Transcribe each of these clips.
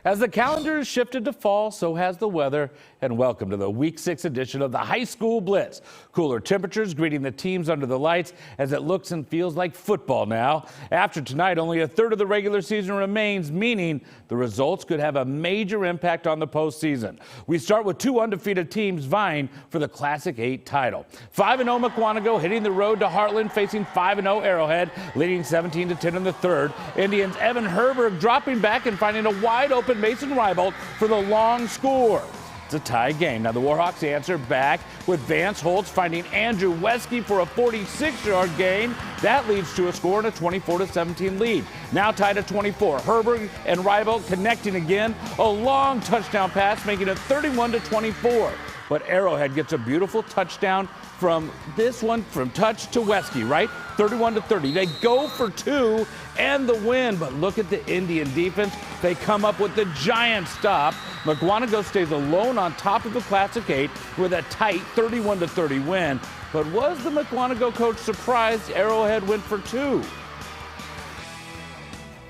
As the calendar has shifted to fall, so has the weather. And welcome to the Week 6 edition of the High School Blitz. Cooler temperatures greeting the teams under the lights as it looks and feels like football now. After tonight, only a third of the regular season remains, meaning the results could have a major impact on the postseason. We start with two undefeated teams vying for the Classic 8 title. 5-0 Mukwonago hitting the road to Heartland, facing 5-0 Arrowhead, leading 17-10 in the third. Indians' Evan Herberg dropping back and finding a wide-open Mason Rybolt for the long score. It's a tie game. Now the Warhawks answer back with Vance Holtz finding Andrew Wesky for a 46-yard gain. That leads to a score and a 24-17 lead. Now tied at 24. Herberg and Rybolt connecting again. A long touchdown pass, making it 31-24. But Arrowhead gets a beautiful touchdown from this one, from touch to Wesky, right? 31-30. They go for two and the win, but look at the Indian defense. They come up with the giant stop. Mukwonago stays alone on top of the Classic 8 with a tight 31-30 win. But was the Mukwonago coach surprised Arrowhead went for two?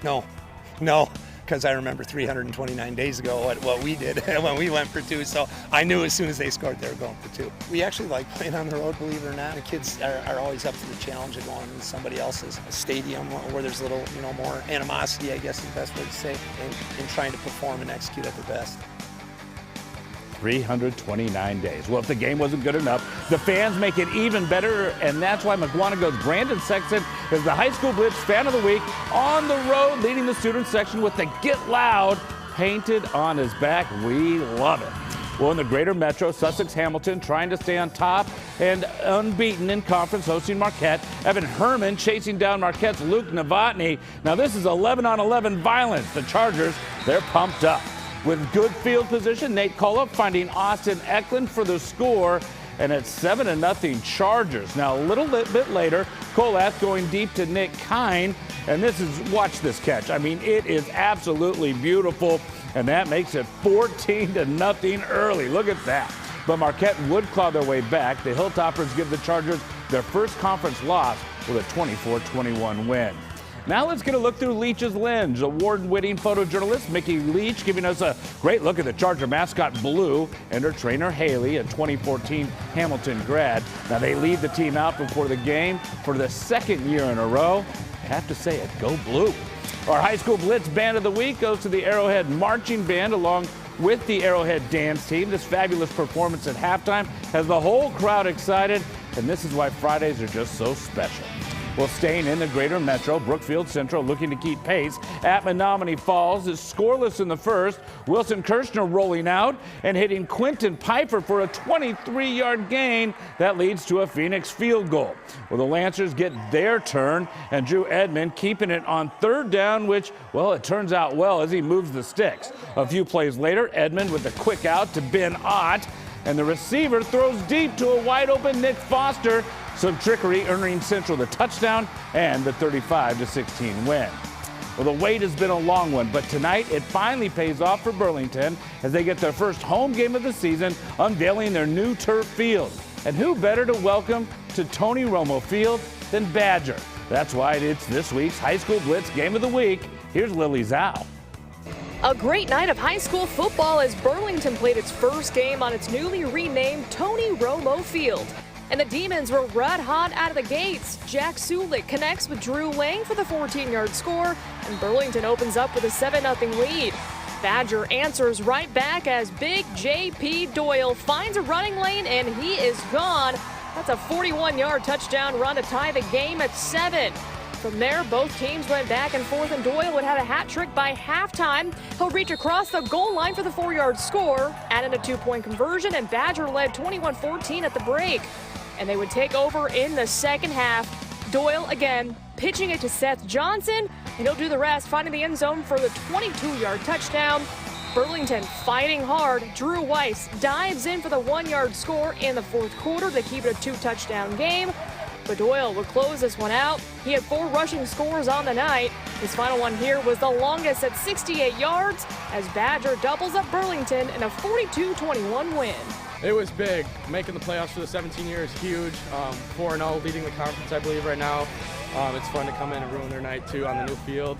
No. Because I remember 329 days ago what we did when we went for two. So I knew as soon as they scored, they were going for two. We actually like playing on the road, believe it or not. The kids are always up to the challenge of going to somebody else's stadium where there's a little, more animosity, I guess is the best way to say, and trying to perform and execute at their best. 329 days. Well, if the game wasn't good enough, the fans make it even better, and that's why Mukwonago's Brandon Sexton is the High School Blitz Fan of the Week on the road, leading the student section with the Get Loud painted on his back. We love it. Well, in the greater metro, Sussex-Hamilton trying to stay on top and unbeaten in conference, hosting Marquette. Evan Herman chasing down Marquette's Luke Novotny. Now, this is 11-on-11 violence. The Chargers, they're pumped up. With good field position, Nate Cullop finding Austin Eklund for the score, and it's 7-0 Chargers. Now, a little bit later, Colath going deep to Nick Kine, and watch this catch. I mean, it is absolutely beautiful, and that makes it 14-0 early. Look at that. But Marquette would claw their way back. The Hilltoppers give the Chargers their first conference loss with a 24-21 win. Now let's get a look through Leach's lens. Award-winning photojournalist Mickey Leach giving us a great look at the Charger mascot Blue and her trainer Haley, a 2014 Hamilton grad. Now they lead the team out before the game for the second year in a row. I have to say it, go Blue. Our High School Blitz Band of the Week goes to the Arrowhead Marching Band along with the Arrowhead Dance Team. This fabulous performance at halftime has the whole crowd excited, and this is why Fridays are just so special. Well, staying in the greater metro, Brookfield Central looking to keep pace at Menominee Falls is scoreless in the first. Wilson Kirshner rolling out and hitting Quentin Piper for a 23-yard gain. That leads to a Phoenix field goal. Well, the Lancers get their turn, and Drew Edmond keeping it on third down, which, well, it turns out well as he moves the sticks. A few plays later, Edmond with a quick out to Ben Ott, and the receiver throws deep to a wide-open Nick Foster. Some trickery earning Central the touchdown and the 35-16 win. Well, the wait has been a long one, but tonight it finally pays off for Burlington as they get their first home game of the season, unveiling their new turf field. And who better to welcome to Tony Romo Field than Badger? That's why it's this week's High School Blitz Game of the Week. Here's Lily Zhao. A great night of high school football as Burlington played its first game on its newly renamed Tony Romo Field. And the Demons were red hot out of the gates. Jack Sulik connects with Drew Lang for the 14-yard score, and Burlington opens up with a 7-0 lead. Badger answers right back as Big J.P. Doyle finds a running lane, and he is gone. That's a 41-yard touchdown run to tie the game at 7. From there, both teams went back and forth, and Doyle would have a hat trick by halftime. He'll reach across the goal line for the 4-yard score, added a 2-point conversion, and Badger led 21-14 at the break. And they would take over in the second half. Doyle again pitching it to Seth Johnson, and he'll do the rest, finding the end zone for the 22-yard touchdown. Burlington fighting hard. Drew Weiss dives in for the 1-yard score in the fourth quarter to keep it a 2-touchdown game. But Doyle would close this one out. He had 4 rushing scores on the night. His final one here was the longest at 68 yards as Badger doubles up Burlington in a 42-21 win. It was big. Making the playoffs for the 17 years, huge. 4-0, leading the conference, I believe, right now. It's fun to come in and ruin their night, too, on the new field.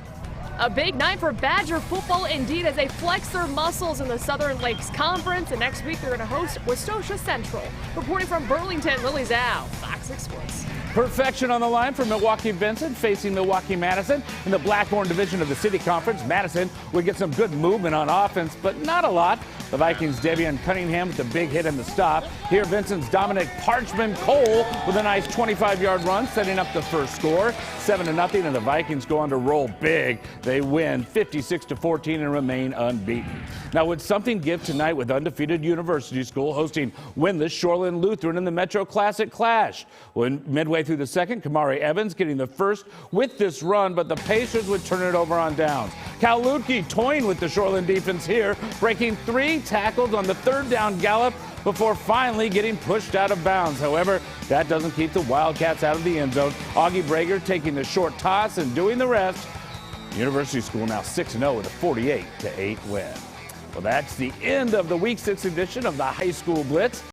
A big night for Badger football indeed as they flex their muscles in the Southern Lakes Conference, and next week they're going to host Westosha Central. Reporting from Burlington, Lily Zhao, FOX 6 Sports. Perfection on the line for Milwaukee Vincent facing Milwaukee Madison in the Blackthorn division of the City Conference. Madison would get some good movement on offense, but not a lot. The Vikings' Devian Cunningham with the big hit and the stop. Here, Vincent's Dominic Parchman Cole with a nice 25-yard run, setting up the first score, 7-0, and the Vikings go on to roll big. They win 56-14 and remain unbeaten. Now, would something give tonight with undefeated University School hosting winless Shoreland Lutheran in the Metro Classic Clash? When midway through the second, Kamari Evans getting the first with this run, but the Pacers would turn it over on downs. Cal Lutke toying with the Shoreland defense here, breaking 3 tackles on the third down gallop before finally getting pushed out of bounds. However, that doesn't keep the Wildcats out of the end zone. Augie Brager taking the short toss and doing the rest. University School now 6-0 with a 48-8 win. Well, that's the end of the Week 6 edition of the High School Blitz.